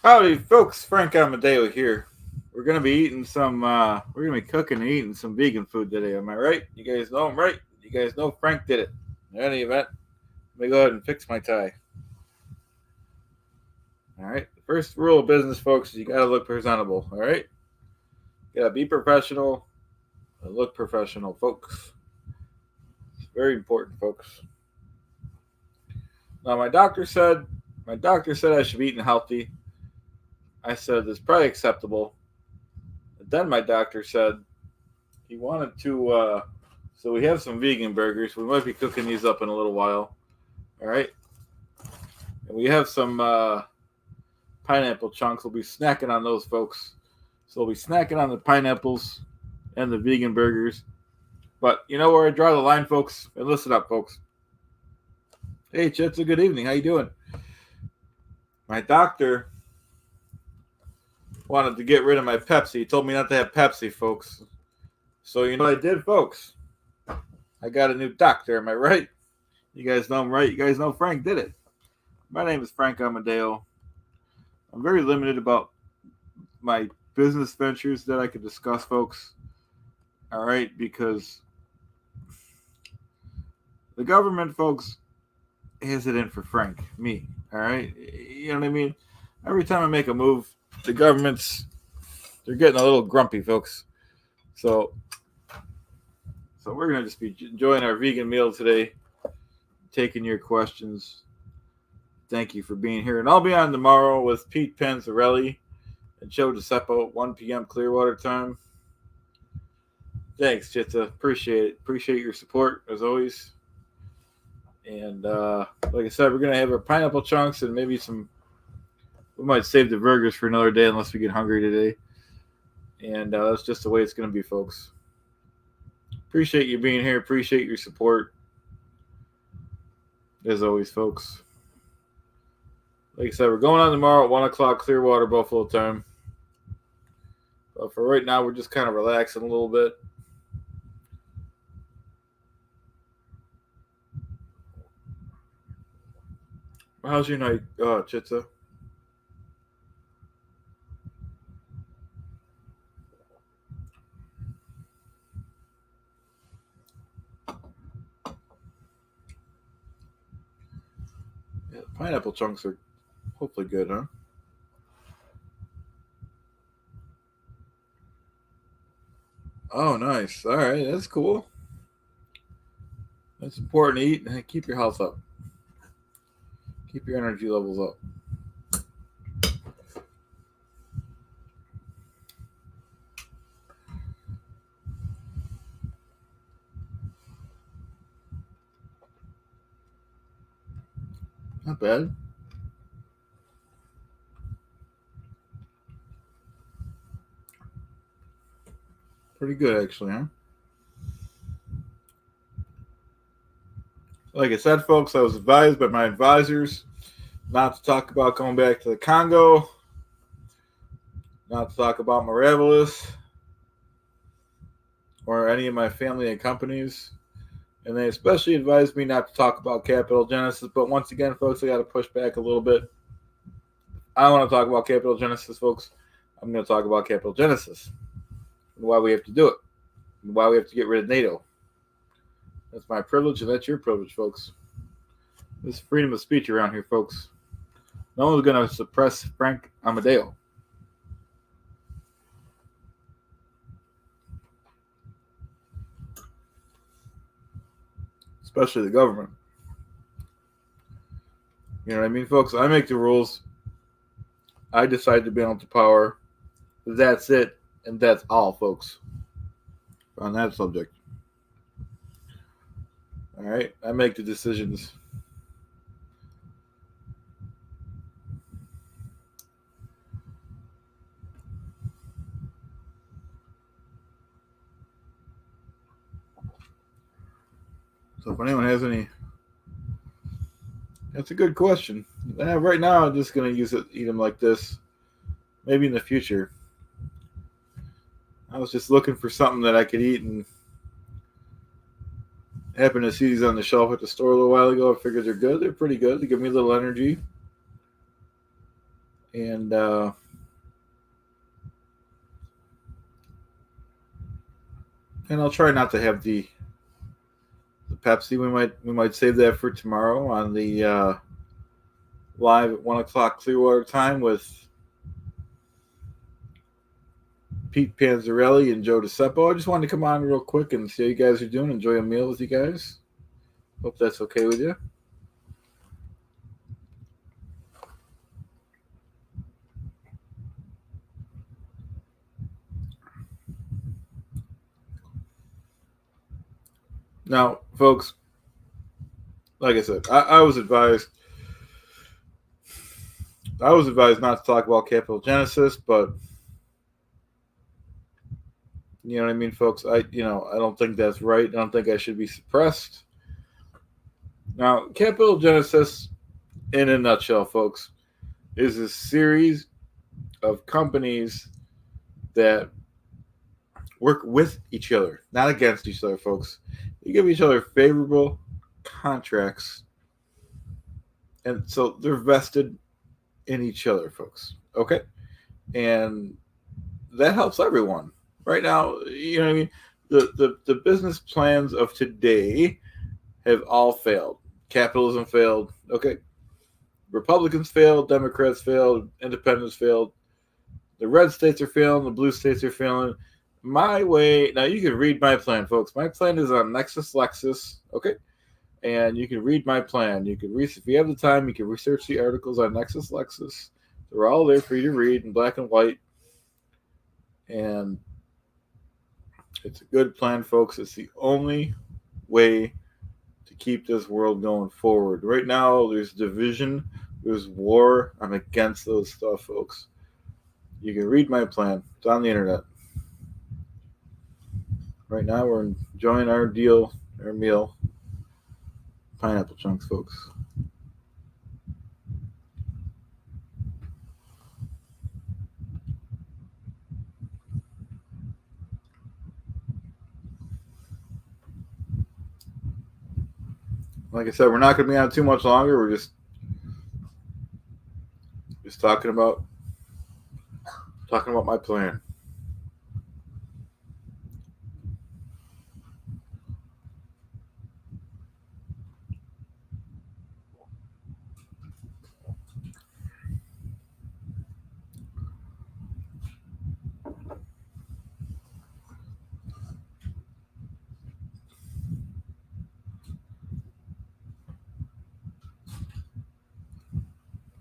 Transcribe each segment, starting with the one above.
Howdy, folks. Frank Amodeo here. We're gonna be cooking and eating some vegan food today. Am I right? You guys know I'm right. You guys know Frank did it. In any event, let me go ahead and fix my tie. All right. The first rule of business, folks, is you gotta look presentable. All right. You gotta be professional and look professional, folks. It's very important, folks. Now, my doctor said I should be eating healthy. I said it's probably acceptable. And then my doctor said he wanted to. So we have some vegan burgers. We might be cooking these up in a little while. All right, and we have some pineapple chunks. We'll be snacking on those, folks. So we'll be snacking on the pineapples and the vegan burgers. But you know where I draw the line, folks. And listen up, folks. Hey, Chits, a good evening. How you doing? My doctor wanted to get rid of my Pepsi. He told me not to have Pepsi, folks. So you know what I did, folks? I got a new doctor. Am I right? You guys know I'm right. You guys know Frank did it. My name is Frank Amodeo. I'm very limited about my business ventures that I could discuss, folks. All right, because the government, folks, has it in for Frank, me. All right, you know what I mean. Every time I make a move, the government's they're getting a little grumpy, folks. So, so we're gonna just be enjoying our vegan meal today, taking your questions. Thank you for being here, and I'll be on tomorrow with Pete Panzarelli and Joe DeCeppo at 1 p.m. Clearwater time. Thanks, Chitta. Appreciate it. Appreciate your support as always. And like I said, we're gonna have our pineapple chunks and maybe some. We might save the burgers for another day unless we get hungry today. And that's just the way it's gonna be, folks. Appreciate you being here. Appreciate your support as always, folks. Like I said, we're going on tomorrow at 1 o'clock Clearwater Buffalo time. But for right now, we're just kind of relaxing a little bit. How's your night, Chitza? Yeah, pineapple chunks are hopefully good, huh? Oh, nice. All right, that's cool. That's important to eat and keep your health up. Keep your energy levels up. Not bad. Pretty good, actually, huh? Like I said, folks, I was advised by my advisors not to talk about going back to the Congo, not to talk about Mirabolous or any of my family and companies. And they especially advised me not to talk about Capital Genesis. But once again, folks, I got to push back a little bit. I don't want to talk about Capital Genesis, folks. I'm going to talk about Capital Genesis and why we have to do it and why we have to get rid of NATO. That's my privilege, and that's your privilege, folks. This is freedom of speech around here, folks. No one's going to suppress Frank Amodeo, especially the government. You know what I mean, folks? I make the rules. I decide to balance the power. That's it, and that's all, folks, on that subject. All right? I make the decisions. So if anyone has any, that's a good question. Right now, I'm just going to eat them like this. Maybe in the future. I was just looking for something that I could eat and happened to see these on the shelf at the store a little while ago. I figured they're good. They're pretty good. They give me a little energy. And I'll try not to have the Pepsi. We might save that for tomorrow on the live at 1 o'clock Clearwater time with Pete Panzarelli and Joe DeCeppo. I just wanted to come on real quick and see how you guys are doing. Enjoy a meal with you guys. Hope that's okay with you. Now, folks, like I said, I was advised not to talk about capital genesis, but you know what I mean, folks. I don't think that's right. I don't think I should be suppressed. Now, capital genesis, in a nutshell, folks, is a series of companies that work with each other, not against each other, folks. You give each other favorable contracts, and so they're vested in each other, folks. Okay, and that helps everyone. Right now, you know what I mean. The business plans of today have all failed. Capitalism failed. Okay, Republicans failed. Democrats failed. Independents failed. The red states are failing. The blue states are failing. My way now. You can read my plan, folks. My plan is on Nexus Lexus. Okay, and you can read my plan. You can if you have the time, you can research the articles on Nexus Lexus. They're all there for you to read in black and white. And it's a good plan, folks. It's the only way to keep this world going forward. Right now, there's division, there's war. I'm against those stuff, folks. You can read my plan. It's on the internet. Right now, we're enjoying our meal. Pineapple chunks, folks. Like I said, we're not going to be on too much longer. We're just talking about my plan.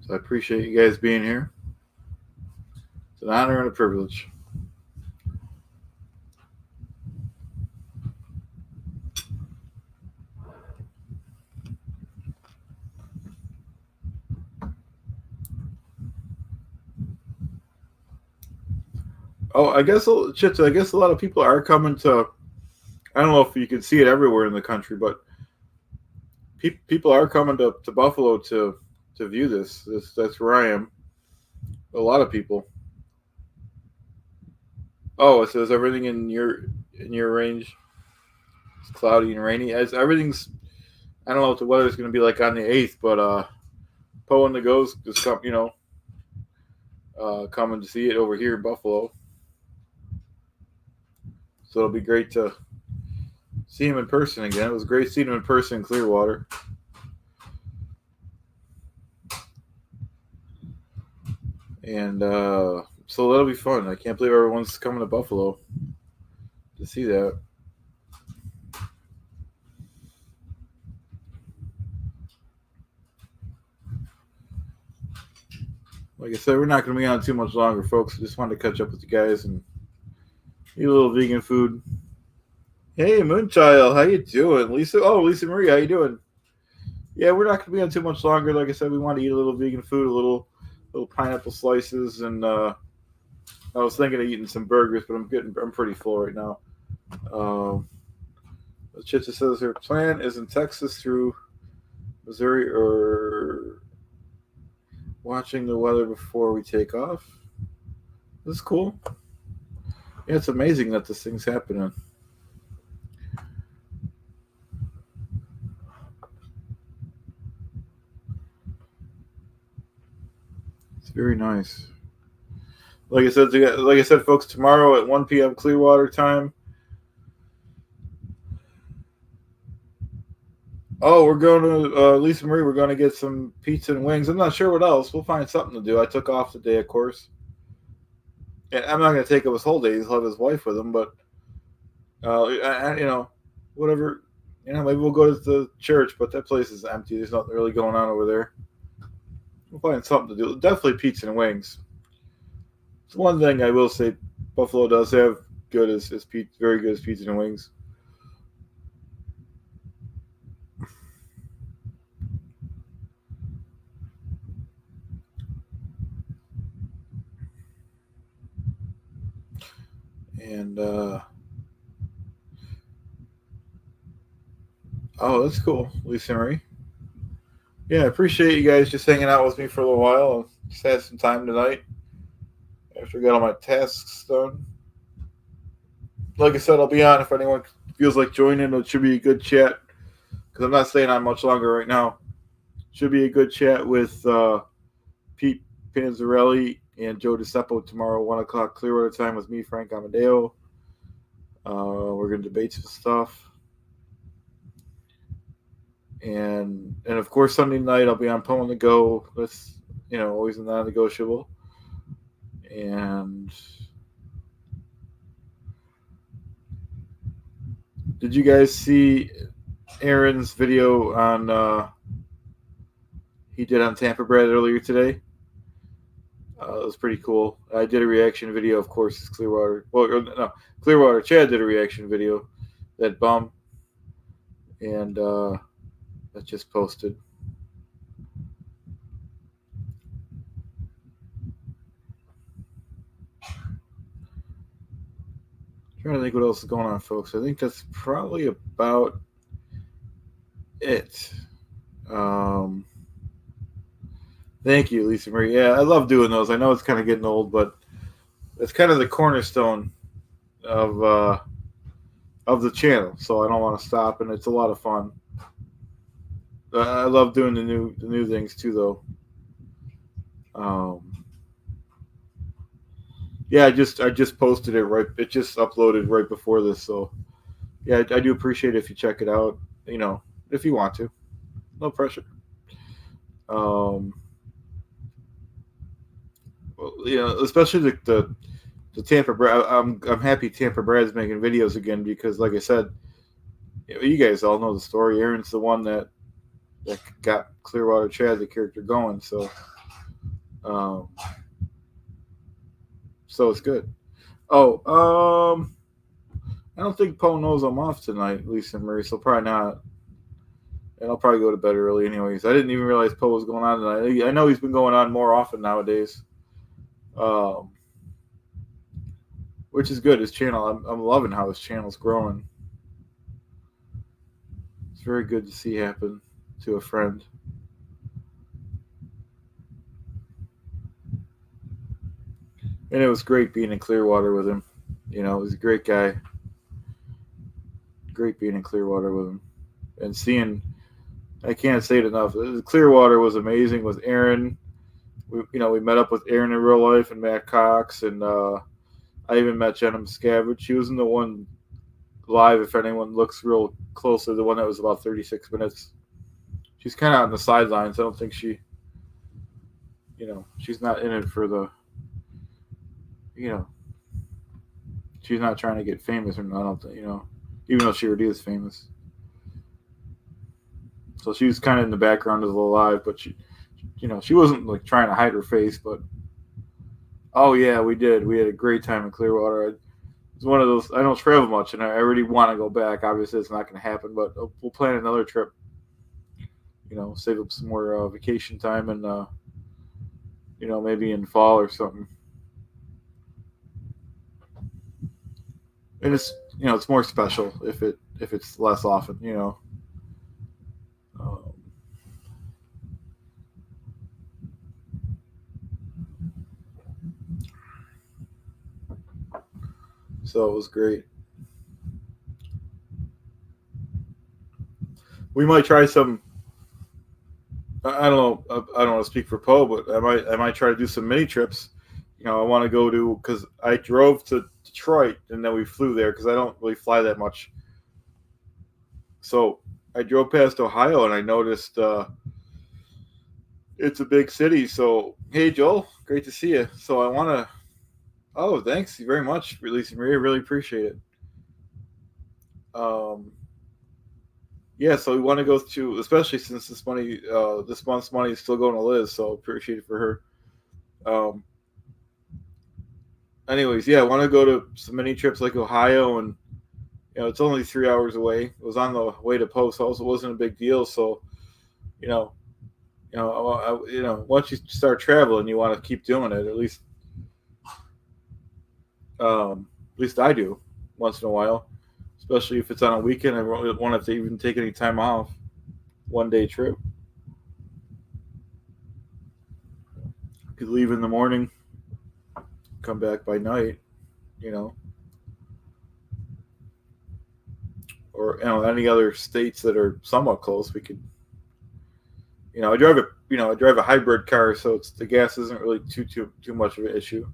So I appreciate you guys being here. It's an honor and a privilege. Oh, I guess Chits. I guess a lot of people are coming to. I don't know if you can see it everywhere in the country, but people are coming to Buffalo to view this. That's where I am. A lot of people. Oh, it says everything in your range. It's cloudy and rainy. As everything's. I don't know what the weather's going to be like on the 8th, but Poe and the Ghost just come. Coming to see it over here in Buffalo. So it'll be great to see him in person again. It was great seeing him in person in Clearwater. And so that'll be fun. I can't believe everyone's coming to Buffalo to see that. Like I said, we're not going to be on too much longer, folks. I just wanted to catch up with you guys and eat a little vegan food. Hey, Moonchild, how you doing? Lisa Marie, how you doing? Yeah, we're not going to be on too much longer. Like I said, we want to eat a little vegan food, a little pineapple slices, and I was thinking of eating some burgers, but I'm pretty full right now. Chitsa says her plan is in Texas through Missouri or watching the weather before we take off. This is cool. Yeah, it's amazing that this thing's happening. It's very nice. Like I said, folks, tomorrow at 1 p.m. Clearwater time. Oh, we're going to Lisa Marie. We're going to get some pizza and wings. I'm not sure what else. We'll find something to do. I took off today, of course. And I'm not going to take up his whole day. He'll have his wife with him, but whatever. Maybe we'll go to the church, but that place is empty. There's nothing really going on over there. We'll find something to do. Definitely pizza and wings. It's one thing I will say. Buffalo does have very good as pizza and wings. And oh, that's cool, Lisa Marie. Yeah, I appreciate you guys just hanging out with me for a little while. I just had some time tonight after I got all my tasks done. Like I said, I'll be on if anyone feels like joining. It should be a good chat because I'm not staying on much longer right now. Should be a good chat with Pete Panzarelli and Joe DeCeppo tomorrow, 1 o'clock Clearwater time with me, Frank Amodeo. We're going to debate some stuff. And of course, Sunday night I'll be on Pulling to Go. That's, always a non-negotiable. And did you guys see Aaron's video on he did on Tampa Brad earlier today? It was pretty cool. I did a reaction video, of course. It's Clearwater. Well, no, Clearwater. Chad did a reaction video. That bum, and that just posted. Trying to think what else is going on, folks. I think that's probably about it. Thank you, Lisa Marie. Yeah, I love doing those. I know it's kind of getting old, but it's kind of the cornerstone of the channel. So I don't want to stop, and it's a lot of fun. I love doing the new things too, though. Yeah, I just posted it right. It just uploaded right before this, so yeah, I do appreciate it if you check it out. If you want to, no pressure. Especially the Tampa Brad. I'm happy Tampa Brad's making videos again because, like I said, you guys all know the story. Aaron's the one that got Clearwater Chad, the character, going. So it's good. Oh, I don't think Poe knows I'm off tonight, Lisa Marie, so probably not. And I'll probably go to bed early anyways. I didn't even realize Poe was going on tonight. I know he's been going on more often nowadays. Which is good. His channel, I'm loving how his channel's growing. It's very good to see happen to a friend. And it was great being in Clearwater with him. He was a great guy. Great being in Clearwater with him. And seeing, I can't say it enough. Clearwater was amazing with Aaron. We met up with Aaron in real life and Matt Cox. And I even met Jenna Miscavige. She was in the one live, if anyone looks real closely, the one that was about 36 minutes. She's kind of on the sidelines. I don't think she's not in it for the, she's not trying to get famous or not, I don't think, even though she already is famous. So she was kind of in the background of the live, but she wasn't like trying to hide her face, but oh yeah, we did. We had a great time in Clearwater. It's one of those, I don't travel much and I really want to go back. Obviously it's not going to happen, but we'll plan another trip, save up some more vacation time and, maybe in fall or something. And it's, it's more special if it's less often, So it was great. We might try some I don't know. I don't want to speak for Poe, but I might try to do some mini trips. I want to go to because I drove to Detroit and then we flew there because I don't really fly that much. So I drove past Ohio and I noticed it's a big city. So hey, Joel, great to see you. So I want to. Oh, thanks very much, Lisa Maria. Really appreciate it. Um, yeah, so we want to go to, especially since this month's money is still going to Liz. So appreciate it for her. Um, anyways, yeah, I want to go to some mini trips like Ohio, and it's only 3 hours away. It was on the way to Post House. It wasn't a big deal. So you know, once you start traveling, you want to keep doing it. At least I do once in a while, especially if it's on a weekend. I won't have to even take any time off. 1 day trip. Could leave in the morning, come back by night. You know, or any other states that are somewhat close. We could. I drive a hybrid car, so the gas isn't really too much of an issue.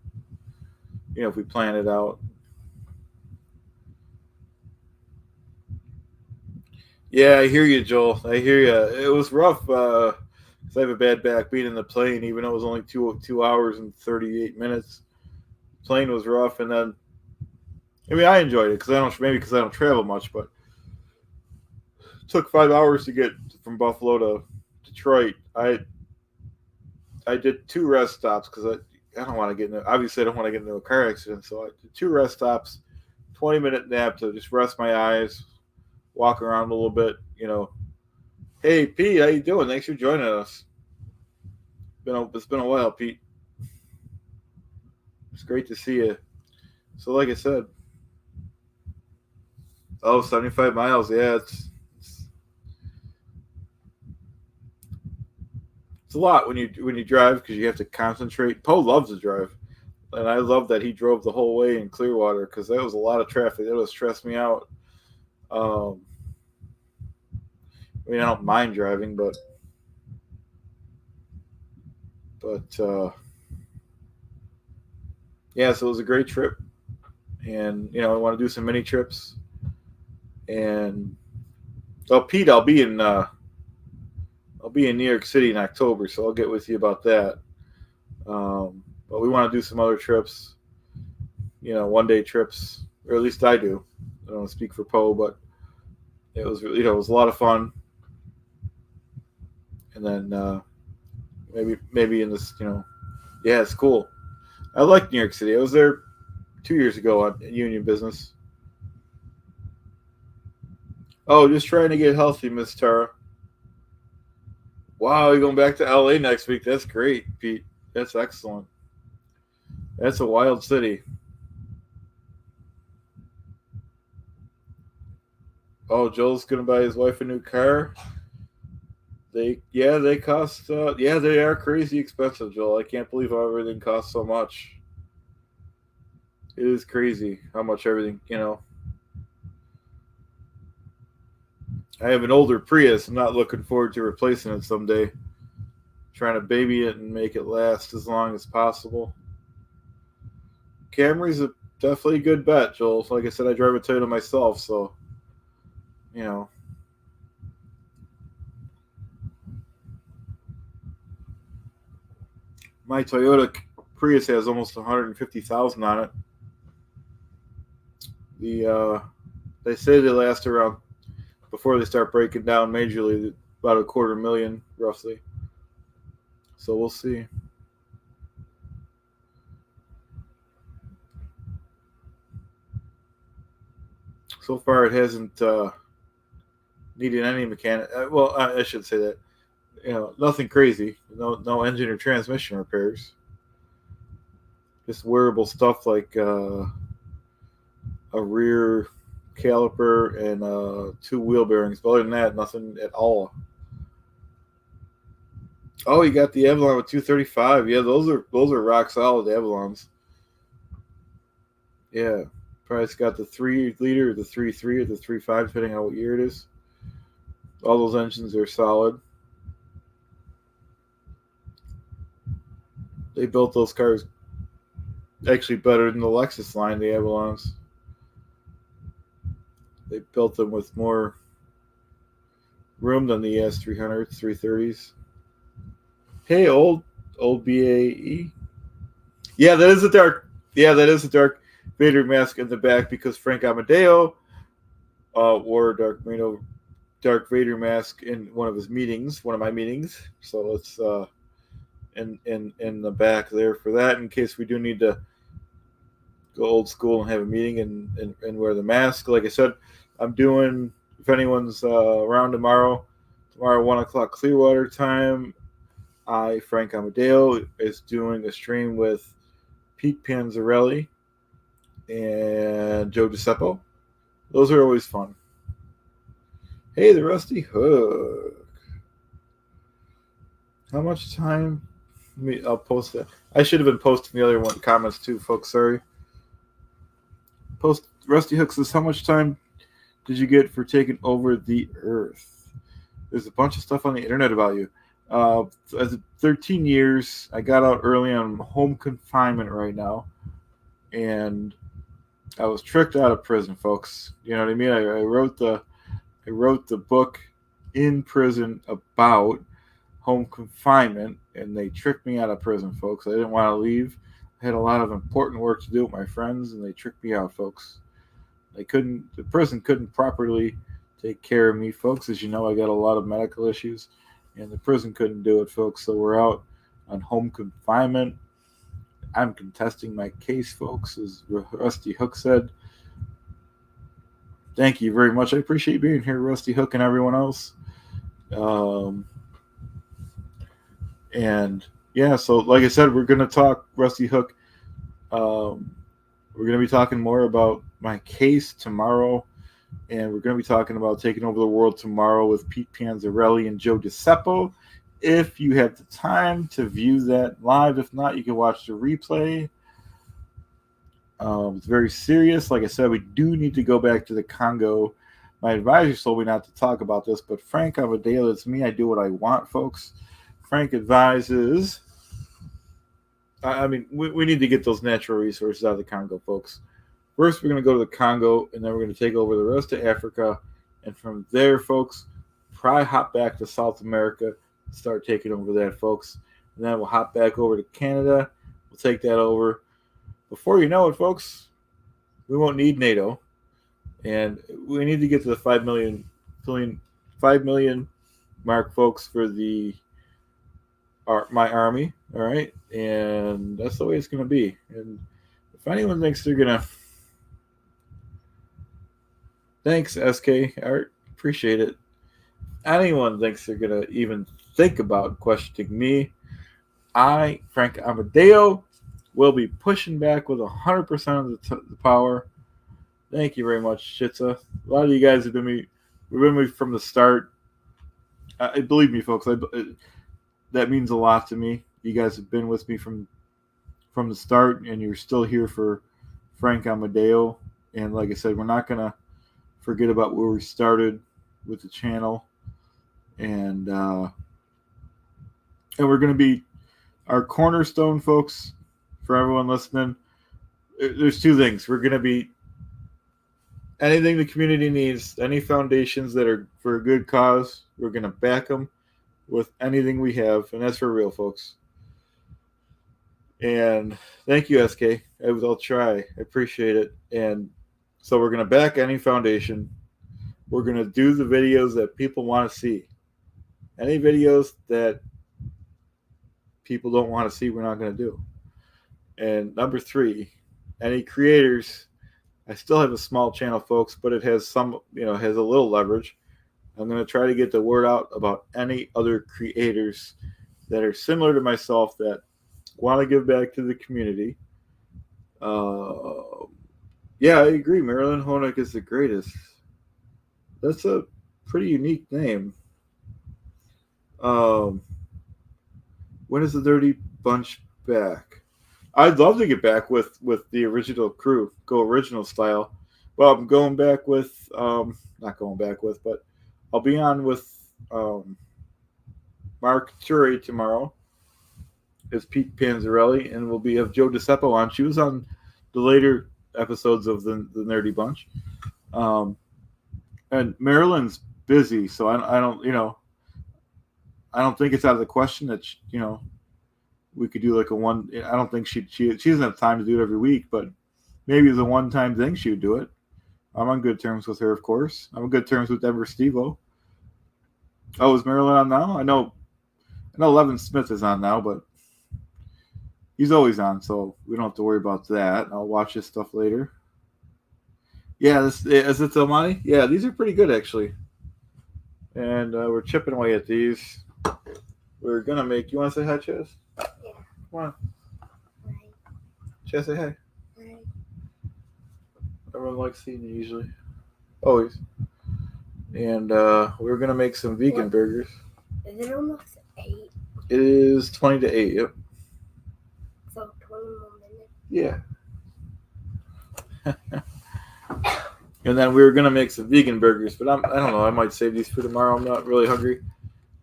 If we plan it out. Yeah, I hear you, Joel. I hear you. It was rough because I have a bad back being in the plane, even though it was only 2 hours and 38 minutes. Plane was rough, and then I enjoyed it because I don't travel much, but it took 5 hours to get from Buffalo to Detroit. I did two rest stops because I don't want to get into obviously I don't want to get into a car accident, so I did two rest stops, 20-minute nap to just rest my eyes, walk around a little bit. Hey Pete, how you doing? Thanks for joining us. It's been a while, Pete. It's great to see you. So, like I said, 75 miles. Yeah, it's a lot when you drive because you have to concentrate. Poe loves to drive, and I love that he drove the whole way in Clearwater because that was a lot of traffic. That would stress me out. Um, I don't mind driving, but yeah, so it was a great trip, and I want to do some mini trips. And Pete, I'll be in New York City in October, so I'll get with you about that. But we want to do some other trips, 1 day trips, or at least I do. I don't want to speak for Poe, but it was a lot of fun. And then maybe in this, yeah, it's cool. I like New York City. I was there 2 years ago on union business. Oh, just trying to get healthy, Miss Tara. Wow, you're going back to LA next week. That's great, Pete. That's excellent. That's a wild city. Oh, Joel's gonna buy his wife a new car. They cost. They are crazy expensive, Joel. I can't believe how everything costs so much. It is crazy how much everything. I have an older Prius. I'm not looking forward to replacing it someday. Trying to baby it and make it last as long as possible. Camry's definitely a good bet, Joel. Like I said, I drive a Toyota myself, so you know. My Toyota Prius has almost 150,000 on it. They say they last around before they start breaking down majorly about 250,000 roughly. So we'll see. So far, it hasn't needed any mechanic. Well, I should say that nothing crazy. No engine or transmission repairs. Just wearable stuff like a rear caliper and two wheel bearings. But other than that, nothing at all. Oh, you got the Avalon with 235. Yeah, those are rock solid Avalons. Yeah, probably got the 3 liter, the 3.3, or the 3.5, 5, depending on what year it is. All those engines are solid. 3.5 depending on what year it is. All those engines are solid. 3.5 depending on what year it is. 3.3 or the 3.5 depending on what year it is. All those engines are solid. 3.5 depending on what year it is. All those engines are solid. They built those cars actually better than the Lexus line, the Avalons. They built them with more room than the S300s, 330s. Hey, old BAE. Yeah, that is a dark. Yeah, that is a Dark Vader mask in the back because Frank Amodeo wore a Dark Vader mask in one of my meetings. So let's in the back there for that in case we do need to go old school and have a meeting and wear the mask. Like I said, I'm doing, if anyone's around tomorrow 1 o'clock Clearwater time, Frank Amodeo, is doing a stream with Pete Panzarelli and Joe DiCeppo. Those are always fun. Hey, the Rusty Hook. How much time? I'll post that. I should have been posting the other one comments too, folks. Sorry. Post Rusty Hook says, how much time did you get for taking over the Earth? There's a bunch of stuff on the internet about you. 13 years. I got out early on home confinement right now, and I was tricked out of prison, folks. You know what I mean? I wrote the book in prison about home confinement, and they tricked me out of prison, folks. I didn't want to leave. I had a lot of important work to do with my friends, and they tricked me out, folks. The prison couldn't properly take care of me, folks. As you know, I got a lot of medical issues, and the prison couldn't do it, folks. So we're out on home confinement. I'm contesting my case, folks, as Rusty Hook said. Thank you very much. I appreciate being here, Rusty Hook and everyone else. And yeah, so like I said, we're going to talk Rusty Hook. We're going to be talking more about my case tomorrow, and we're going to be talking about taking over the world tomorrow with Pete Panzarelli and Joe DiCeppo. If you have the time to view that live, if not, you can watch the replay. It's very serious. Like I said, we do need to go back to the Congo. My advisor told me not to talk about this, but Frank Amodeo, it's me. I do what I want, folks. Frank advises. I mean, we need to get those natural resources out of the Congo, folks. First, we're going to go to the Congo, and then we're going to take over the rest of Africa. And from there, folks, probably hop back to South America and start taking over that, folks. And then we'll hop back over to Canada. We'll take that over. Before you know it, folks, we won't need NATO. And we need to get to the 5 million mark, folks, for my army. All right. And that's the way it's going to be. And if anyone thinks they're going to... Thanks, SK Art. Appreciate it. Anyone thinks they're going to even think about questioning me, I, Frank Amodeo, will be pushing back with 100% of the power. Thank you very much, Shitza. A lot of you guys have been with me from the start. Believe me, folks, that means a lot to me. You guys have been with me from the start, and you're still here for Frank Amodeo. And like I said, we're not going to forget about where we started with the channel. And we're going to be our cornerstone, folks, for everyone listening. There's two things. We're going to be anything the community needs, any foundations that are for a good cause, we're going to back them with anything we have, and that's for real, folks. And thank you, SK. I'll try. I appreciate it. And so we're going to back any foundation. We're going to do the videos that people want to see. Any videos that people don't want to see, we're not going to do. And number 3, any creators. I still have a small channel, folks, but it has has a little leverage. I'm going to try to get the word out about any other creators that are similar to myself that want to give back to the community. Yeah, I agree. Marilyn Honig is the greatest. That's a pretty unique name. When is the Dirty Bunch back? I'd love to get back with the original crew, go original style. Well, I'm going back with, not going back with, but I'll be on with Mark Turey tomorrow. is Pete Panzarelli, and we'll be have Joe DeCeppo on. She was on the later episodes of the Nerdy Bunch. And Marilyn's busy, so I don't, I don't think it's out of the question that we could do like a one. I don't think she doesn't have time to do it every week, but maybe as a one-time thing she would do it. I'm on good terms with her, of course. I'm on good terms with Denver Steve-O. Oh, is Marilyn on now? I know Levin Smith is on now, but he's always on, so we don't have to worry about that. I'll watch his stuff later. Yeah, is it Almani? Yeah, these are pretty good, actually. And we're chipping away at these. We're going to make... You want to say hi, Chaz? Yeah. Come on. Hi. Chaz, say hi. Hi. Everyone likes seeing you usually. Always. And we're going to make some vegan burgers. Is it almost 8? It is 20 to 8, yep. So 20 more minutes? Yeah. And then we were going to make some vegan burgers, but I don't know. I might save these for tomorrow. I'm not really hungry.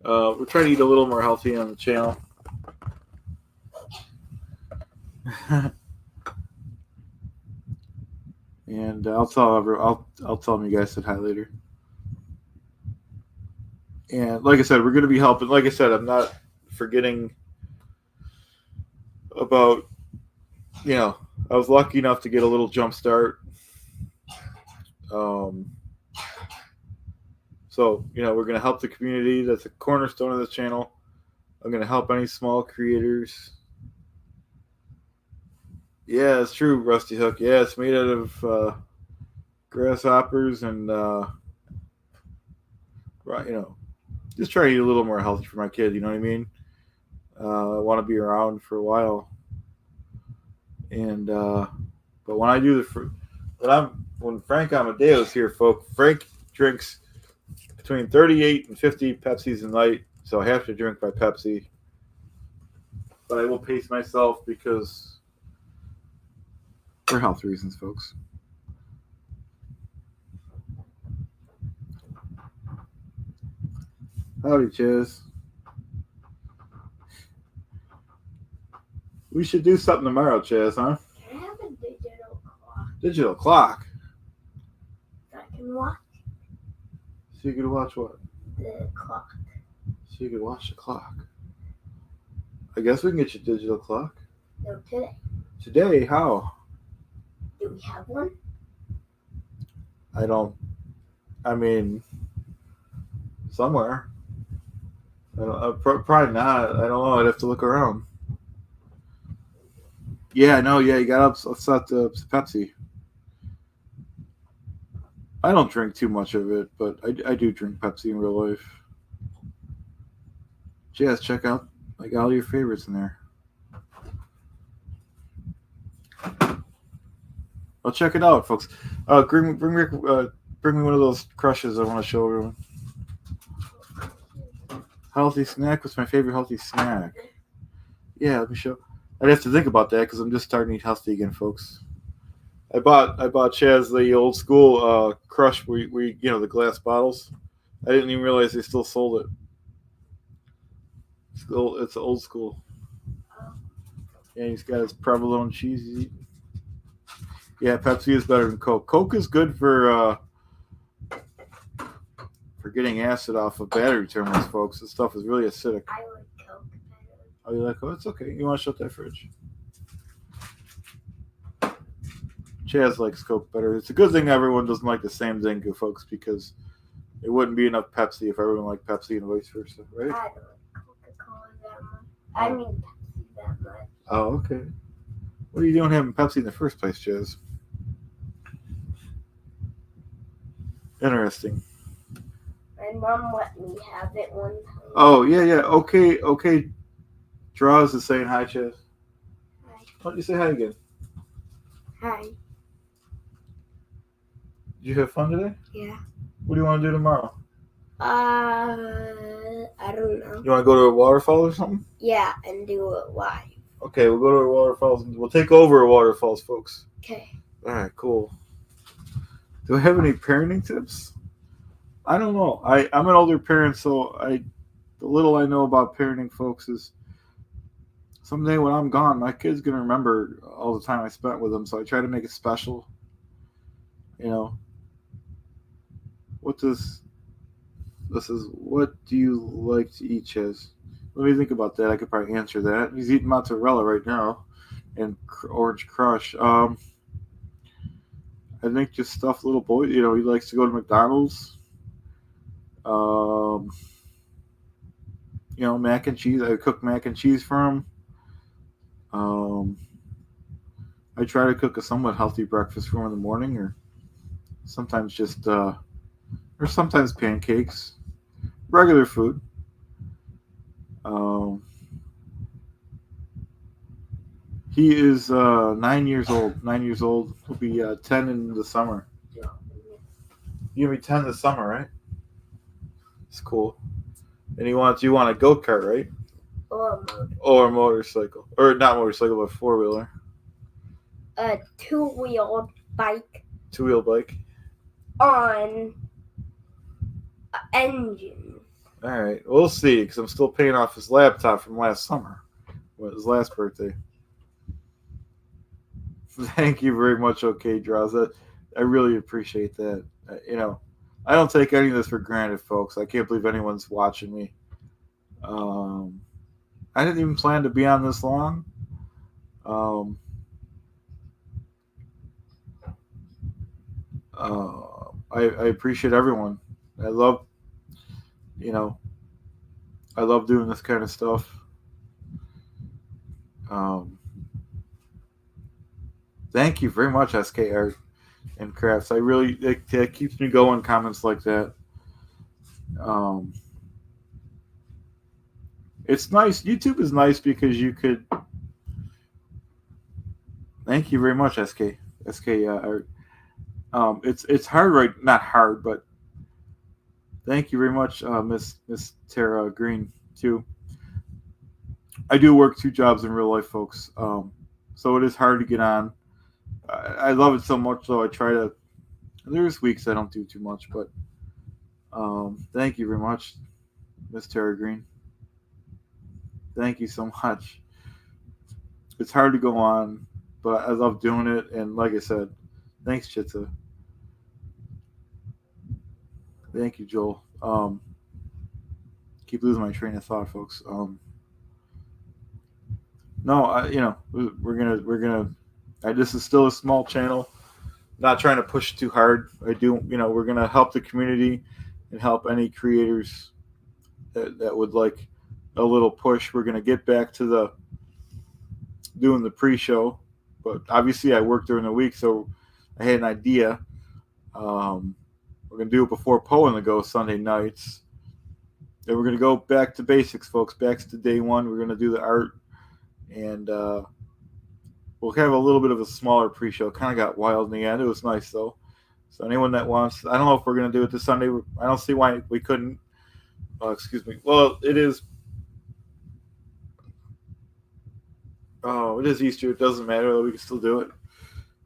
We're trying to eat a little more healthy on the channel. And I'll tell them you guys said hi later. And like I said, we're going to be helping. Like I said, I'm not forgetting about, I was lucky enough to get a little jump start. So, we're going to help the community. That's a cornerstone of the channel. I'm going to help any small creators. Yeah, it's true, Rusty Hook. Yeah, it's made out of grasshoppers and, just trying to eat a little more healthy for my kid. You know what I mean? I want to be around for a while. And, but when I do when Frank Amodeo is here, folks, Frank drinks between 38 and 50 Pepsis a night, so I have to drink my Pepsi. But I will pace myself because for health reasons, folks. Howdy, Chiz. We should do something tomorrow, Chiz, huh? Can I have a digital clock? Digital clock? So I can watch So you could watch what? the clock. So you could watch the clock. I guess we can get you a digital clock. No, today. Today? How? Do we have one? Somewhere. Probably not. I don't know. I'd have to look around. Yeah, no, yeah, you got to upset the Pepsi. I don't drink too much of it, but I do drink Pepsi in real life. Jazz, check out all your favorites in there. I'll check it out, folks. Bring me one of those crushes I want to show everyone. Healthy snack. What's my favorite healthy snack? Yeah, let me show. I'd have to think about that because I'm just starting to eat healthy again, folks. I bought Chaz the old school crush where the glass bottles. I didn't even realize they still sold it. It's old school. And he's got his provolone cheese he's eating. Yeah, Pepsi is better than Coke. Coke is good for getting acid off of battery terminals, folks. This stuff is really acidic. I like Coke better. Oh, you like Coke? It's okay. You want to shut that fridge? Chaz likes Coke better. It's a good thing everyone doesn't like the same thing, folks, because it wouldn't be enough Pepsi if everyone liked Pepsi and vice versa, right? I don't like Coca-Cola that much. I mean Pepsi that much. Oh, okay. What are you doing having Pepsi in the first place, Chaz? Interesting. My mom let me have it one time. Oh, yeah. Okay. Draws is saying hi, Chaz. Hi. Why don't you say hi again? Hi. Did you have fun today? Yeah. What do you want to do tomorrow? I don't know. You want to go to a waterfall or something? Yeah, and do it live. Okay, we'll go to a waterfalls. We'll take over a waterfalls, folks. Okay. All right, cool. Do I have any parenting tips? I don't know. I'm an older parent, so the little I know about parenting, folks, is someday when I'm gone, my kid's gonna remember all the time I spent with them. So I try to make it special. You know, what does this is? What do you like to eat, Chiz? Let me think about that. I could probably answer that. He's eating mozzarella right now, and orange crush. I think just stuffed little boy. You know, he likes to go to McDonald's. Um, you know, mac and cheese. I cook mac and cheese for him. Um, I try to cook a somewhat healthy breakfast for him in the morning, or sometimes just, or sometimes pancakes, regular food. Um, he is 9 years old. 9 years old. He'll be 10 in the summer. You'll be 10 this summer, right? It's cool. And you want a go kart, right? Or a motorcycle, or not motorcycle, but 4-wheeler. A 2-wheeled bike 2-wheel bike. on engine. All right, we'll see. Because I'm still paying off his laptop from last summer, his last birthday. Thank you very much, OK Draws. I really appreciate that. You know, I don't take any of this for granted, folks. I can't believe anyone's watching me. I didn't even plan to be on this long. I appreciate everyone. I love, you know, I love doing this kind of stuff. Thank you very much, SK Art and Crafts. I really that keeps me going. Comments like that. It's nice. YouTube is nice because you could. Thank you very much, SK Art. It's hard, right? Not hard, but thank you very much, Miss Tara Green too. I do work 2 jobs in real life, folks. So it is hard to get on. I love it so much, though. I try to. There's weeks I don't do too much, but thank you very much, Miss Tara Green. Thank you so much. It's hard to go on, but I love doing it. And like I said, thanks, Chitza. Thank you, Joel. Keep losing my train of thought, folks. No, you know, we're gonna. This is still a small channel. Not trying to push too hard. I do, you know, we're gonna help the community and help any creators that would like a little push. We're gonna get back to doing the pre-show, but obviously I work during the week, so I had an idea. We're gonna do it before Poe and the Go Sunday nights. Then we're gonna go back to basics, folks. Back to day one. We're gonna do the art, and we'll have a little bit of a smaller pre-show. Kind of got wild in the end. It was nice though. So anyone that wants, I don't know if we're gonna do it this Sunday. I don't see why we couldn't. Excuse me. Well, it is. Oh, it is Easter. It doesn't matter. We can still do it.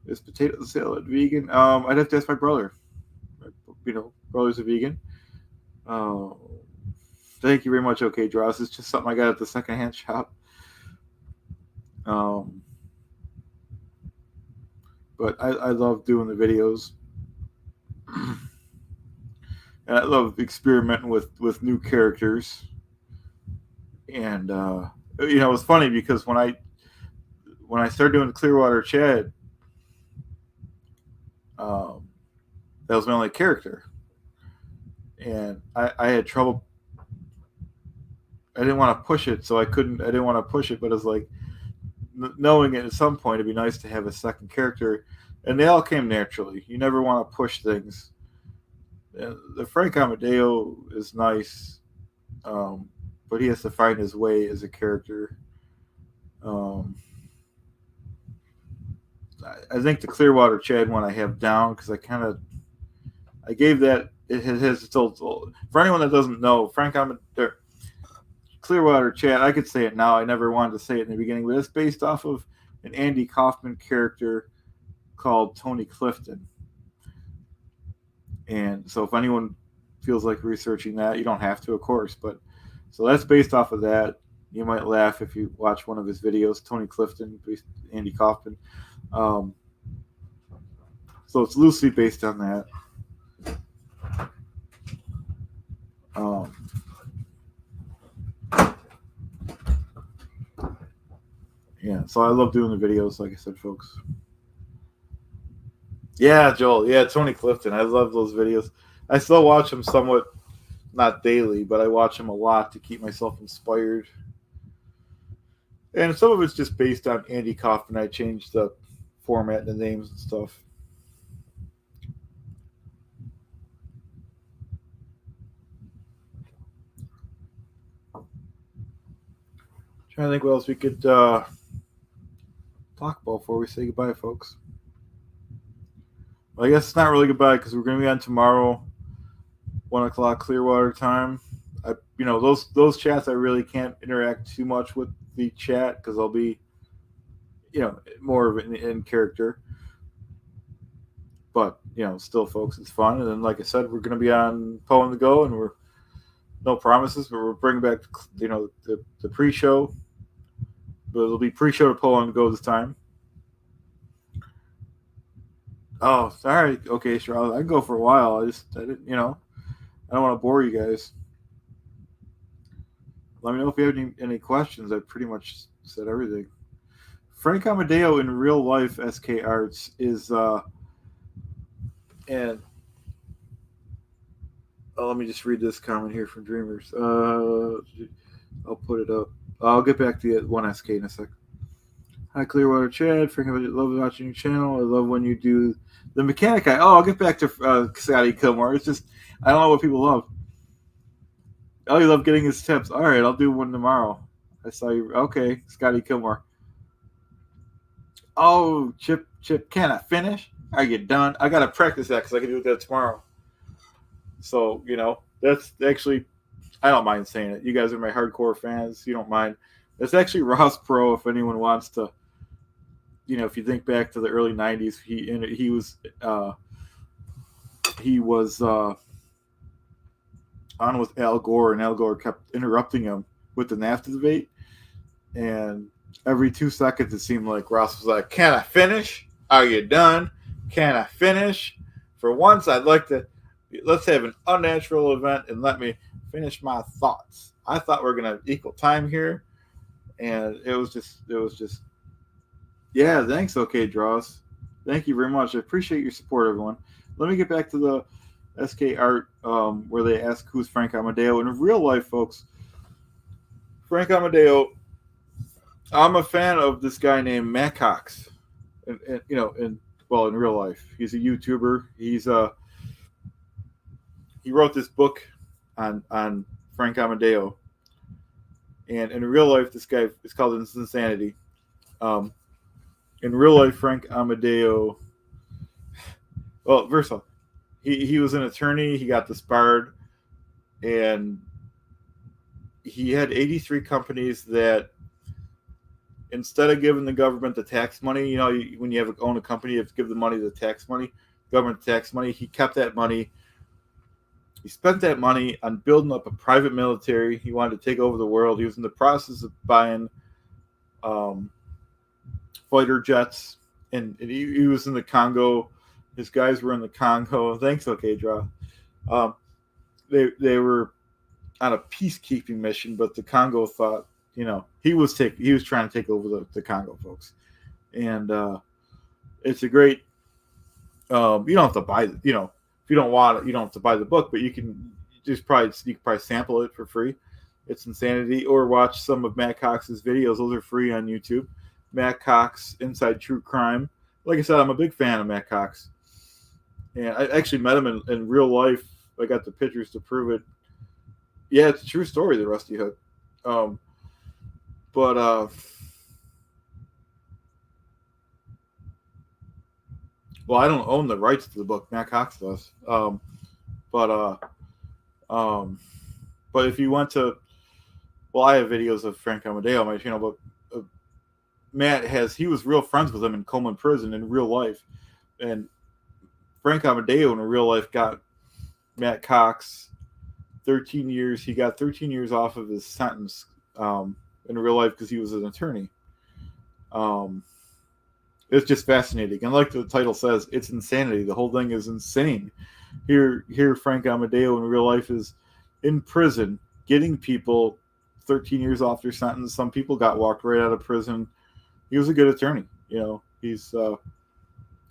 Is potato salad vegan? I'd have to ask my brother. You know, brother's a vegan. Thank you very much, OK Dross. It's just something I got at the secondhand shop. But I love doing the videos. And I love experimenting with new characters. And you know, it's funny because when I started doing Clearwater Chad, that was my only character, and I had trouble. I didn't want to push it, so I didn't want to push it, but it's like knowing it at some point, it'd be nice to have a second character, and they all came naturally. You never want to push things. The Frank Amodeo is nice, but he has to find his way as a character. I think the Clearwater Chad one I have down because I gave that it has its old. For anyone that doesn't know, Frank Amodeo, Clearwater Chad, I could say it now. I never wanted to say it in the beginning, but it's based off of an Andy Kaufman character called Tony Clifton. And so if anyone feels like researching that, you don't have to, of course. But so that's based off of that. You might laugh if you watch one of his videos. Tony Clifton, Andy Kaufman. Um, so it's loosely based on that. Um, yeah, so I love doing the videos, like I said, folks. Yeah, Joel. Yeah, Tony Clifton. I love those videos. I still watch them somewhat, not daily, but I watch them a lot to keep myself inspired. And some of it's just based on Andy Kaufman. I changed the format and the names and stuff. Trying to think what else we could talk about before we say goodbye, folks. Well, I guess it's not really goodbye because we're going to be on tomorrow, 1 o'clock Clearwater time. Those chats I really can't interact too much with the chat because I'll be, more of in character. But still, folks, it's fun. And then, like I said, we're going to be on Poe and the Go, and we're no promises, but we're bringing back the pre-show. But it'll be pre-show to Poe and the Go this time. Oh, sorry. Okay, sure. I can go for a while. I didn't, I don't want to bore you guys. Let me know if you have any questions. I pretty much said everything. Frank Amodeo in real life, SK Arts is and let me just read this comment here from Dreamers. I'll put it up. I'll get back to the one SK in a sec. Hi, Clearwater Chad. Frank, I love watching your channel. I love when you do the mechanic. I'll get back to Scotty Kilmore. It's just I don't know what people love. Oh, you love getting his tips. All right, I'll do one tomorrow. I saw you. Okay, Scotty Kilmore. Oh, Chip, can I finish? Are you done? I got to practice that because I can do that tomorrow. So, that's actually, I don't mind saying it. You guys are my hardcore fans. You don't mind. It's actually Ross Pro if anyone wants to, if you think back to the early 90s, he was on with Al Gore, and Al Gore kept interrupting him with the NAFTA debate. And every 2 seconds, it seemed like Ross was like, can I finish? Are you done? Can I finish? For once, I'd like to, let's have an unnatural event and let me finish my thoughts. I thought we were going to have equal time here. And it was just, yeah, thanks, okay, Draws. Thank you very much. I appreciate your support, everyone. Let me get back to the SK Art where they ask who's Frank Amodeo. In real life, folks, Frank Amodeo, I'm a fan of this guy named Matt Cox. And in real life, he's a YouTuber. He wrote this book on Frank Amodeo. And in real life, this guy is called Insanity. In real life, Frank Amodeo. Well, first of all, he was an attorney. He got disbarred, and he had 83 companies that, instead of giving the government the tax money, when you own a company, you have to give the money the tax money, government tax money. He kept that money. He spent that money on building up a private military. He wanted to take over the world. He was in the process of buying fighter jets, and he was in the Congo. His guys were in the Congo. Thanks, okay, Draw. They were on a peacekeeping mission, but the Congo thought, he was trying to take over the Congo, folks. And it's a great. You don't have to buy it. If you don't want it, you don't have to buy the book, but you can probably sample it for free. It's Insanity, or watch some of Matt Cox's videos. Those are free on YouTube. Matt Cox, Inside True Crime. Like I said, I'm a big fan of Matt Cox. And I actually met him in real life. I got the pictures to prove it. Yeah, it's a true story, the Rusty Hook. Well, I don't own the rights to the book. Matt Cox does. But if you want to, well, I have videos of Frank Amodeo on my channel, but he was real friends with him in Coleman Prison in real life. And Frank Amodeo in real life got Matt Cox 13 years. He got 13 years off of his sentence. in real life because he was an attorney. It's just fascinating, and like the title says, it's insanity. The whole thing is insane. Here, Frank Amodeo in real life is in prison, getting people 13 years off their sentence. Some people got walked right out of prison. He was a good attorney. He's and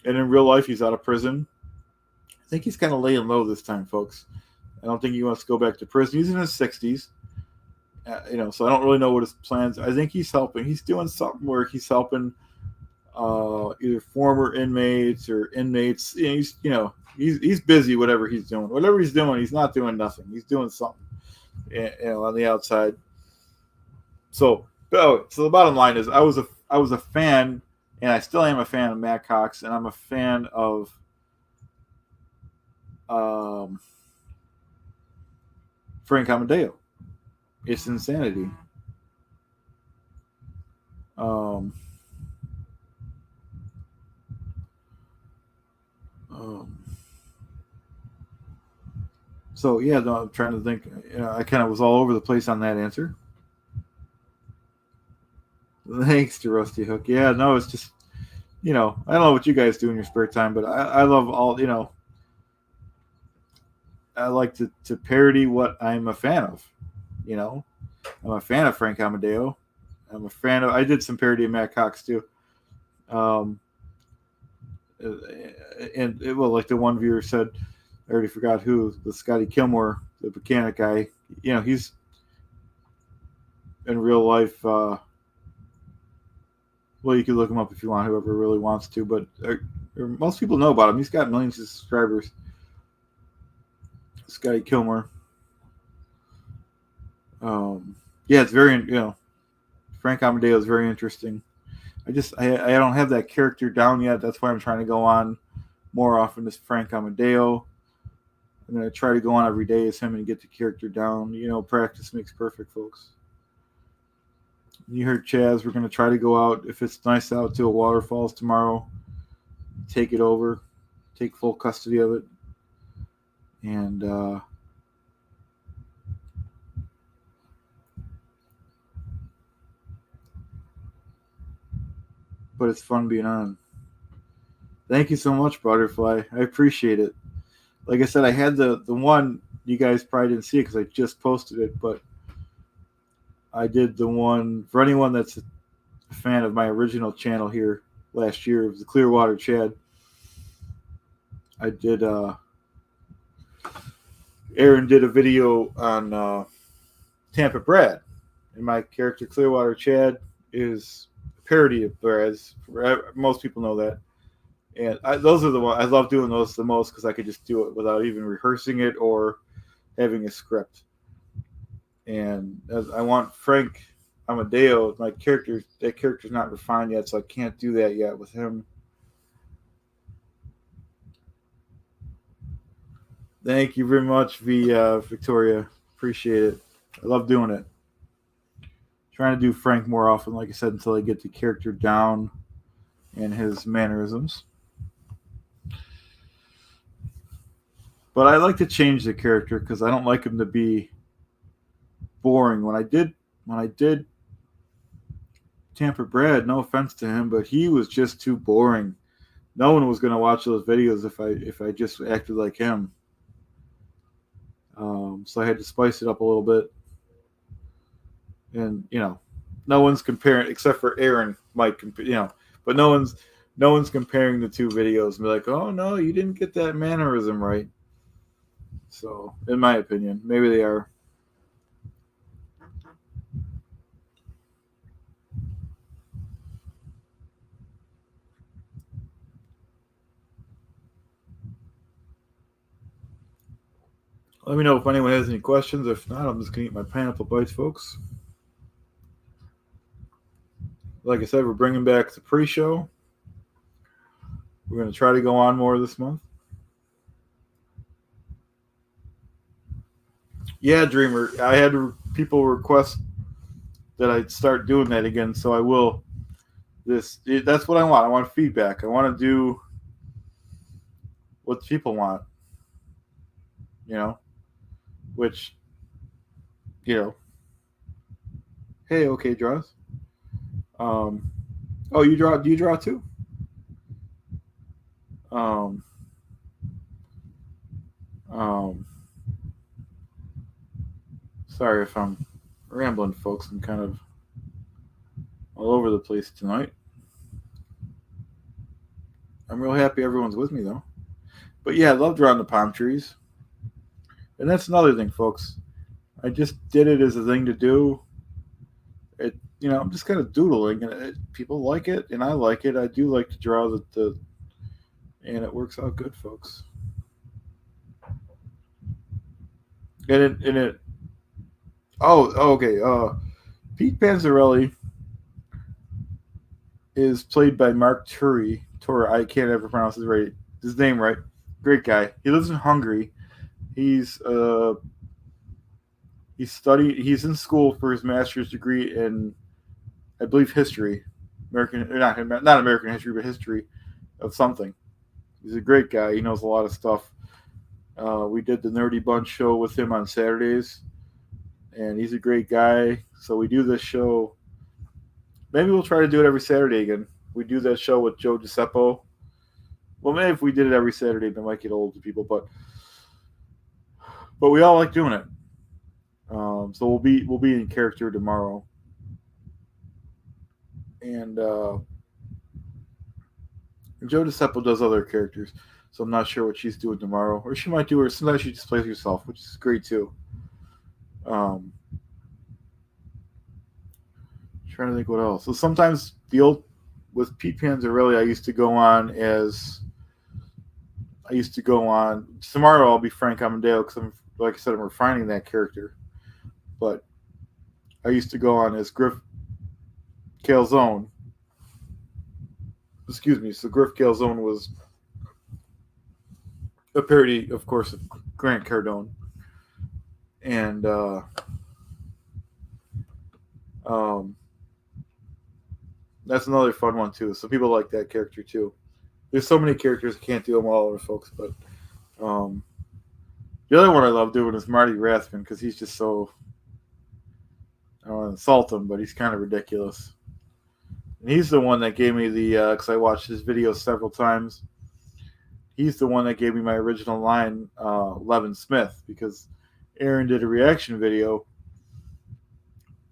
in real life, he's out of prison. I think he's kind of laying low this time, folks. I don't think he wants to go back to prison. He's in his 60s, so I don't really know what his plans. I think he's helping. He's doing something where he's helping either former inmates or inmates. He's busy. Whatever he's doing, he's not doing nothing. He's doing something, on the outside. So the bottom line is, I was a fan, and I still am a fan of Matt Cox, and I'm a fan of Frank Amodeo. It's insanity. So yeah, no, I'm trying to think. I kind of was all over the place on that answer. Thanks to Rusty Hook. Yeah, no, it's just, I don't know what you guys do in your spare time, but I love all, I like to parody what I'm a fan of. I'm a fan of Frank Amodeo. I did some parody of Matt Cox too. And like the one viewer said, I already forgot who, the Scotty Kilmore, the mechanic guy. He's in real life. Well, you can look him up if you want, whoever really wants to. But most people know about him. He's got millions of subscribers. Scotty Kilmore. Yeah, it's very, Frank Amodeo is very interesting. I don't have that character down yet. That's why I'm trying to go on more often as Frank Amodeo. I'm going to try to go on every day as him and get the character down. Practice makes perfect, folks. You heard Chaz. We're going to try to go out, if it's nice out, to a waterfalls tomorrow. Take it over. Take full custody of it. And but it's fun being on. Thank you so much, Butterfly. I appreciate it. Like I said, I had the one, you guys probably didn't see it because I just posted it, but I did the one for anyone that's a fan of my original channel here last year. It was the Clearwater Chad. I did Aaron did a video on Tampa Brad, and my character Clearwater Chad is a parody of Brad's. Most people know that. And those are the ones I love doing those the most because I could just do it without even rehearsing it or having a script. And as I want Frank Amodeo, that character's not refined yet, so I can't do that yet with him. Thank you very much, Victoria. Appreciate it. I love doing it. Trying to do Frank more often, like I said, until I get the character down and his mannerisms. But I like to change the character because I don't like him to be boring. When I did Tampa Brad, no offense to him, but he was just too boring. No one was going to watch those videos if I just acted like him. So I had to spice it up a little bit. And no one's comparing except for Aaron might compare, but no one's comparing the two videos and be like, oh no, you didn't get that mannerism right. So, in my opinion, maybe they are. Let me know if anyone has any questions. If not, I'm just going to eat my pineapple bites, folks. Like I said, we're bringing back the pre-show. We're going to try to go on more this month. Yeah, Dreamer. I had people request that I'd start doing that again, so I will. That's what I want. I want feedback. I want to do what people want. Which, Hey, okay, draws. Oh, you draw? Do you draw too? Um, um, Sorry if I'm rambling, folks. I'm kind of all over the place tonight. I'm real happy everyone's with me though. But yeah, I love drawing the palm trees, and that's another thing, folks. I just did it as a thing to do. I'm just kind of doodling, and people like it, and I like it. I do like to draw and it works out good, folks. And it. Oh, okay. Pete Panzarelli is played by Mark Turi. I can't ever pronounce his name right. Great guy. He lives in Hungary. He's he's in school for his master's degree in, I believe, history, not American history, but history of something. He's a great guy. He knows a lot of stuff. We did the Nerdy Bunch show with him on Saturdays, and he's a great guy. So we do this show. Maybe we'll try to do it every Saturday again. We do that show with Joe Giuseppe. Well, maybe if we did it every Saturday, it might get old to people, but we all like doing it. So we'll be in character tomorrow, and Joe Giuseppe does other characters, so I'm not sure what she's doing tomorrow, or she might do her. Sometimes she just plays herself, which is great too. Trying to think what else. So sometimes with Pete Panzarelli, I used to go on. Tomorrow I'll be Frank Amodeo because like I said, I'm refining that character. But I used to go on as Griff Calzone. Excuse me. So Griff Calzone was a parody, of course, of Grant Cardone, and that's another fun one too. So people like that character too. There's so many characters, I can't do them all over, folks. But the other one I love doing is Marty Rathman because he's just so, I don't want to insult him, but he's kind of ridiculous. And he's the one that gave me because I watched his video several times. He's the one that gave me my original line, Levin Smith, because Aaron did a reaction video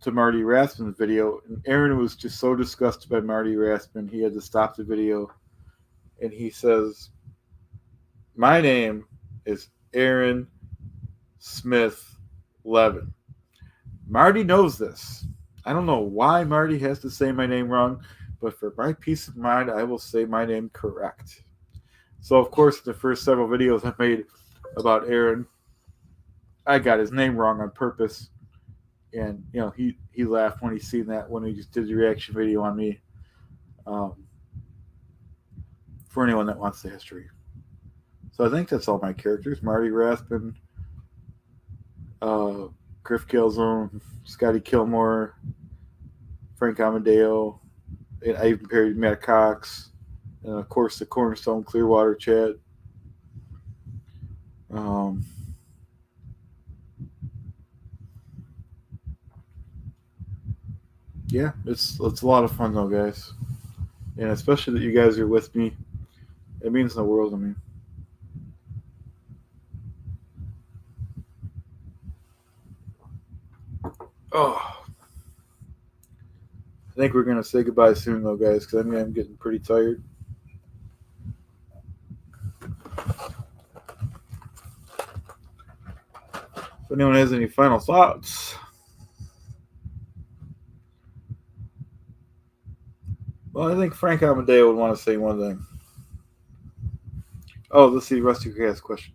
to Marty Rathman's video, and Aaron was just so disgusted by Marty Rathman, he had to stop the video, and he says, "My name is Aaron Smith Levin." Marty knows this. I don't know why Marty has to say my name wrong, but for my peace of mind, I will say my name correct. So, of course, the first several videos I made about Aaron, I got his name wrong on purpose. And, he laughed when he seen that when he just did the reaction video on me. For anyone that wants the history. So I think that's all my characters. Marty Rathman, Griff Calzone, Scotty Kilmore, Frank Amodeo, and I even parodied Matt Cox, and of course the Cornerstone Clearwater Chat. Yeah, it's a lot of fun though, guys, and especially that you guys are with me. It means the world to me. Oh, I think we're gonna say goodbye soon, though, guys, because I'm getting pretty tired. If anyone has any final thoughts. Well, I think Frank Amodeo would want to say one thing. Oh, let's see. Rusty has a question.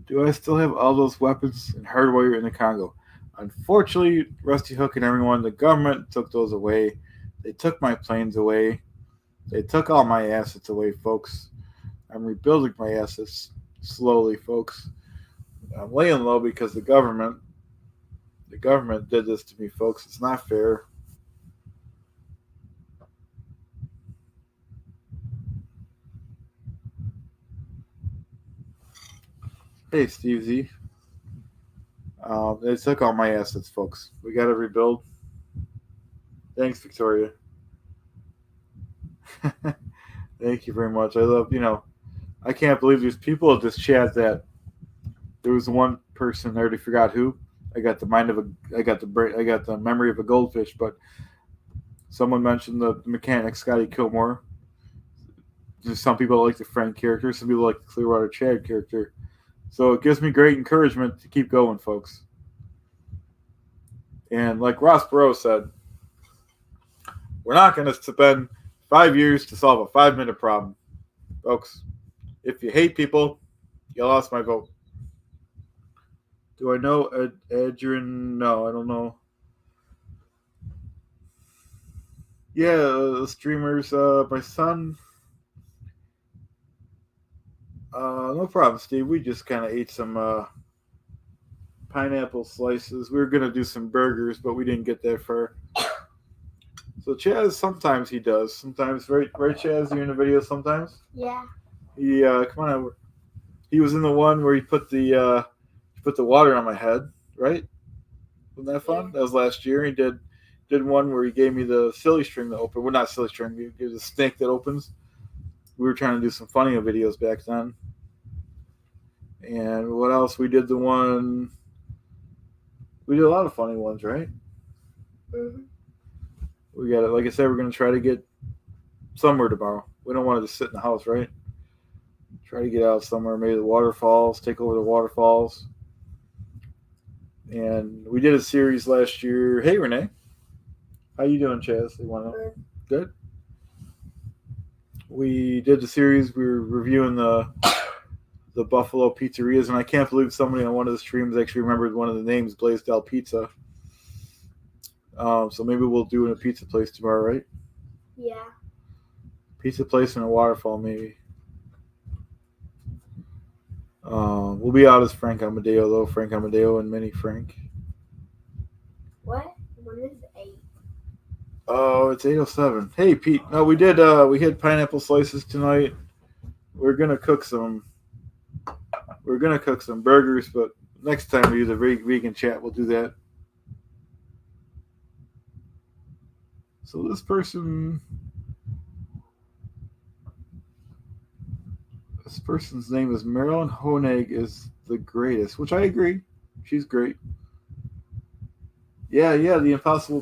Do I still have all those weapons and hardware in the Congo? Unfortunately, Rusty Hook and everyone, the government took those away. They took my planes away. They took all my assets away, folks. I'm rebuilding my assets slowly, folks. I'm laying low because the government did this to me, folks. It's not fair. Hey, Steve Z. They took all my assets, folks. We got to rebuild. Thanks, Victoria. Thank you very much. I love, I can't believe there's people at this chat that there was one person, I already forgot who. I got the memory of a goldfish, but someone mentioned the mechanic, Scotty Kilmore. Just some people like the Frank character, some people like the Clearwater Chad character. So it gives me great encouragement to keep going, folks. And like Ross Perot said, we're not going to spend 5 years to solve a 5-minute problem. Folks, if you hate people, you lost my vote. Do I know Adrian? No, I don't know. Yeah, the streamers. My son. No problem, Steve. We just kind of ate some pineapple slices. We were going to do some burgers, but we didn't get that far. So Chaz, sometimes he does. Sometimes, right, Chaz? You're in the video sometimes? Yeah. He come on over. He was in the one where he put the water on my head, right? Wasn't that fun? Yeah. That was last year. He did one where he gave me the silly string to open. Well, not silly string. He gave the snake that opens. We were trying to do some funny videos back then. And what else? We did a lot of funny ones, right? Mm-hmm. We got it. Like I said, we're going to try to get somewhere tomorrow. We don't want to just sit in the house, right? Try to get out somewhere, maybe the waterfalls, take over the waterfalls. And we did a series last year. Hey, Renee. How you doing, Chaz? You want to know? Good. We did the series. We were reviewing the Buffalo pizzerias, and I can't believe somebody on one of the streams actually remembered one of the names, Blaisdell Pizza. So maybe we'll do a pizza place tomorrow, right? Yeah. Pizza place and a waterfall, maybe. We'll be out as Frank Amodeo, though. Frank Amodeo and Mini Frank. What? When is 8? Oh, it's 8:07. Hey, Pete. No, we did. We had pineapple slices tonight. We're gonna cook some burgers, but next time we do the vegan chat, we'll do that. So this person's name is Marilyn Honig is the greatest, which I agree. She's great. Yeah, the impossible.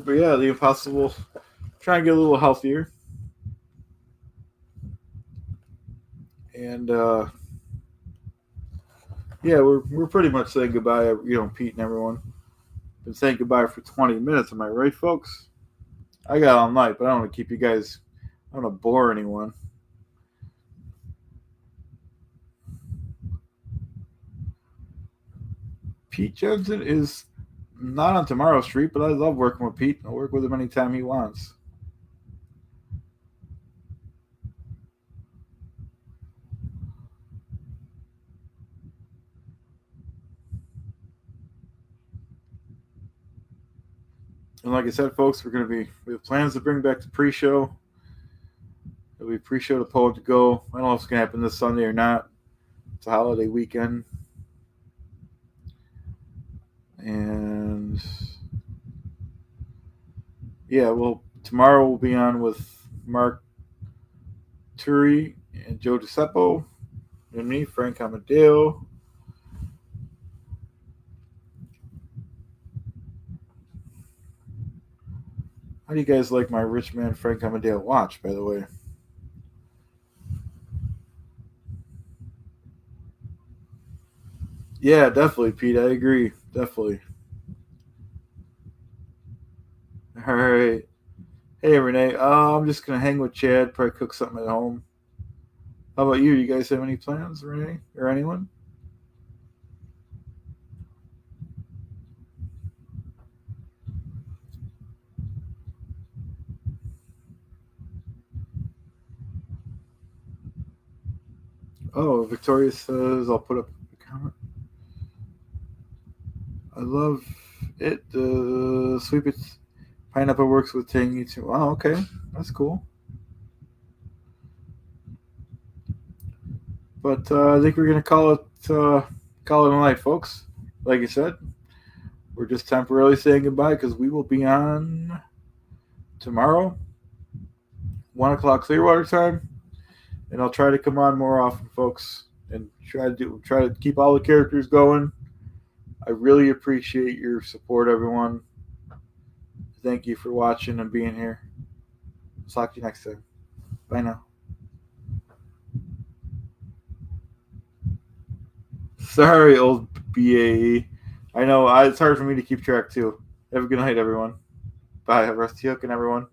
Try and get a little healthier. And we're pretty much saying goodbye, Pete and everyone. Been saying goodbye for 20 minutes. Am I right, folks? I got all night, but I don't want to keep you guys. I don't want to bore anyone. Pete Jensen is not on Tomorrow Street, but I love working with Pete. I'll work with him anytime he wants. And like I said, folks, we have plans to bring back the pre-show. It'll be pre-show to Poet to Go. I don't know if it's going to happen this Sunday or not. It's a holiday weekend. And yeah, well, tomorrow we'll be on with Mark Turi and Joe DiCeppo and me, Frank Amodeo. How do you guys like my Rich Man Frank Amodeo watch, by the way? Yeah, definitely, Pete. I agree. Definitely. All right. Hey, Renee. I'm just going to hang with Chad, probably cook something at home. How about you? You guys have any plans, Renee, or anyone? Oh, Victoria says, I'll put up a comment. I love it. Sweet pineapple works with tangy too. Oh, okay. That's cool. But I think we're going to call it a night, folks. Like you said, we're just temporarily saying goodbye because we will be on tomorrow, 1 o'clock Clearwater time, and I'll try to come on more often, folks, and try to keep all the characters going. I really appreciate your support, everyone. Thank you for watching and being here. I'll talk to you next time. Bye now. Sorry, old BAE. I know it's hard for me to keep track too. Have a good night, everyone. Bye. Have a rusty hook, and everyone.